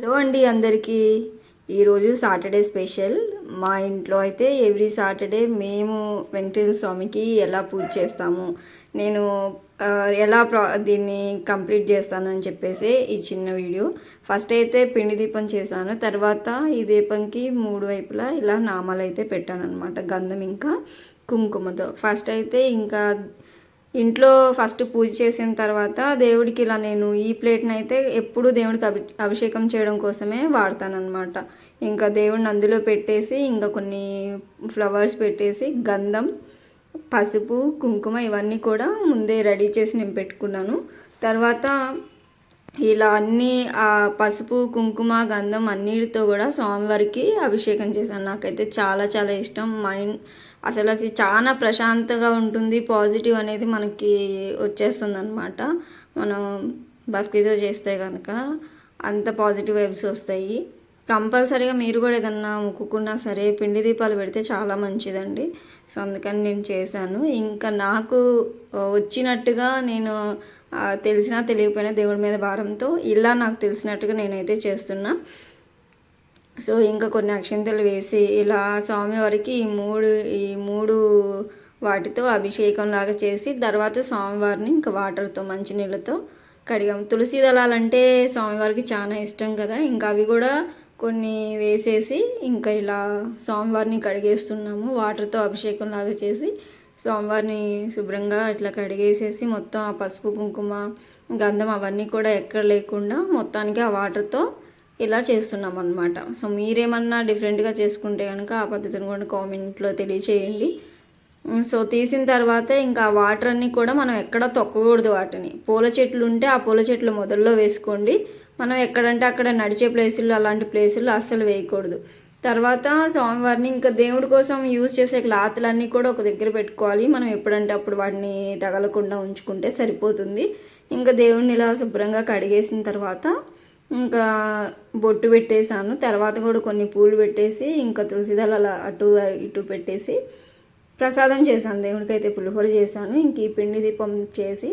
Hello అండి అందరికీ. ఈరోజు సాటర్డే స్పెషల్. మా ఇంట్లో అయితే ఎవ్రీ సాటర్డే మేము వెంకటేశ్వర స్వామికి ఎలా పూజ చేస్తాము, నేను ఎలా దీన్ని కంప్లీట్ చేస్తానని చెప్పేసి ఈ చిన్న వీడియో. ఫస్ట్ అయితే పిండి దీపం చేశాను, తర్వాత ఈ దీపంకి మూడు వైపులా ఇలా నామాలు అయితే పెట్టాను అనమాట, గంధం ఇంకా కుంకుమతో. ఫస్ట్ అయితే ఇంకా ఇంట్లో ఫస్ట్ పూజ చేసిన తర్వాత దేవుడికి ఇలా నేను ఈ ప్లేట్ని అయితే ఎప్పుడు దేవుడికి అభిషేకం చేయడం కోసమే వాడతానన్నమాట. ఇంకా దేవుడిని అందులో పెట్టేసి ఇంకా కొన్ని ఫ్లవర్స్ పెట్టేసి గంధం, పసుపు, కుంకుమ ఇవన్నీ కూడా ముందే రెడీ చేసి నేను పెట్టుకున్నాను. తర్వాత ఇలా అన్నీ ఆ పసుపు, కుంకుమ, గంధం అన్నిటితో కూడా స్వామివారికి అభిషేకం చేశాను. నాకైతే చాలా చాలా ఇష్టం. మైండ్ అసలు చాలా ప్రశాంతంగా ఉంటుంది, పాజిటివ్ అనేది మనకి వచ్చేస్తుంది అనమాట. మనం భక్తితో చేస్తే కనుక అంత పాజిటివ్ వైబ్స్ వస్తాయి. కంపల్సరీగా మీరు కూడా ఏదన్నా మొక్కుకున్నా సరే పిండి దీపాలు పెడితే చాలా మంచిదండి. సో అందుకని నేను చేశాను. ఇంకా నాకు వచ్చినట్టుగా నేను తెలిసినా తెలియకపోయినా దేవుడి మీద భారంతో ఇలా నాకు తెలిసినట్టుగా నేనైతే చేస్తున్నా. సో ఇంకా కొన్ని అక్షింతలు వేసి ఇలా స్వామివారికి ఈ మూడు వాటితో అభిషేకం లాగా చేసి తర్వాత స్వామివారిని ఇంకా వాటర్తో మంచినీళ్ళతో కడిగాం. తులసి దళాలంటే స్వామివారికి చాలా ఇష్టం కదా, ఇంకా అవి కూడా కొన్ని వేసేసి ఇంకా ఇలా స్వామివారిని కడిగేస్తున్నాము. వాటర్తో అభిషేకం లాగా చేసి స్వామివారిని శుభ్రంగా ఇట్లా కడిగేసేసి మొత్తం ఆ పసుపు, కుంకుమ, గంధం అవన్నీ కూడా ఎక్కడ లేకుండా మొత్తానికి ఆ వాటర్తో ఇలా చేస్తున్నాం అన్నమాట. సో మీరేమన్నా డిఫరెంట్గా చేసుకుంటే కనుక ఆ పద్ధతిని కూడా కామెంట్లో తెలియచేయండి. సో తీసిన తర్వాత ఇంకా వాటర్ అన్నీ కూడా మనం ఎక్కడ తొక్కకూడదు. వాటిని పూల చెట్లు ఉంటే ఆ పూల చెట్లు మొదల్లో వేసుకోండి. మనం ఎక్కడంటే అక్కడ నడిచే ప్లేసుల్లో అలాంటి ప్లేసుల్లో అస్సలు వేయకూడదు. తర్వాత స్వామివారిని ఇంకా దేవుడి కోసం యూజ్ చేసే క్లాత్లన్నీ కూడా ఒక దగ్గర పెట్టుకోవాలి. మనం ఎప్పుడంటే అప్పుడు వాటిని తగలకుండా ఉంచుకుంటే సరిపోతుంది. ఇంకా దేవుడిని ఇలా శుభ్రంగా కడిగేసిన తర్వాత ఇంకా బొట్టు పెట్టేశాను. తర్వాత కూడా కొన్ని పూలు పెట్టేసి ఇంకా తులసి దళాలు అటు ఇటు పెట్టేసి ప్రసాదం చేశాను. దేవుడికి అయితే పులిహోర చేశాను. ఇంక ఈ పిండి దీపం చేసి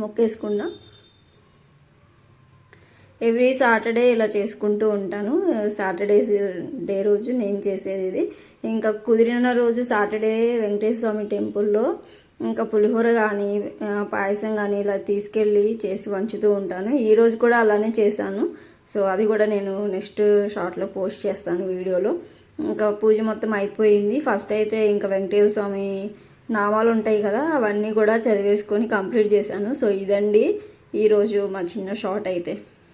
మొక్కేసుకున్నా. ఎవ్రీ సాటర్డే ఇలా చేసుకుంటూ ఉంటాను. సాటర్డేస్ డే రోజు నేను చేసేది ఇది. ఇంకా కుదిరిన రోజు సాటర్డే వెంకటేశ్వర స్వామి టెంపుల్లో ఇంకా పులిహోర కానీ పాయసం కానీ ఇలా తీసుకెళ్ళి చేసి వంచుతూ ఉంటాను. ఈరోజు కూడా అలానే చేశాను. సో అది కూడా నేను నెక్స్ట్ షార్ట్లో పోస్ట్ చేస్తాను వీడియోలో. ఇంకా పూజ మొత్తం అయిపోయింది. ఫస్ట్ అయితే ఇంకా వెంకటేశ్వర స్వామి నామాలు ఉంటాయి కదా, అవన్నీ కూడా చదివేసుకొని కంప్లీట్ చేశాను. సో ఇదండి ఈరోజు మా చిన్న షార్ట్ అయితే.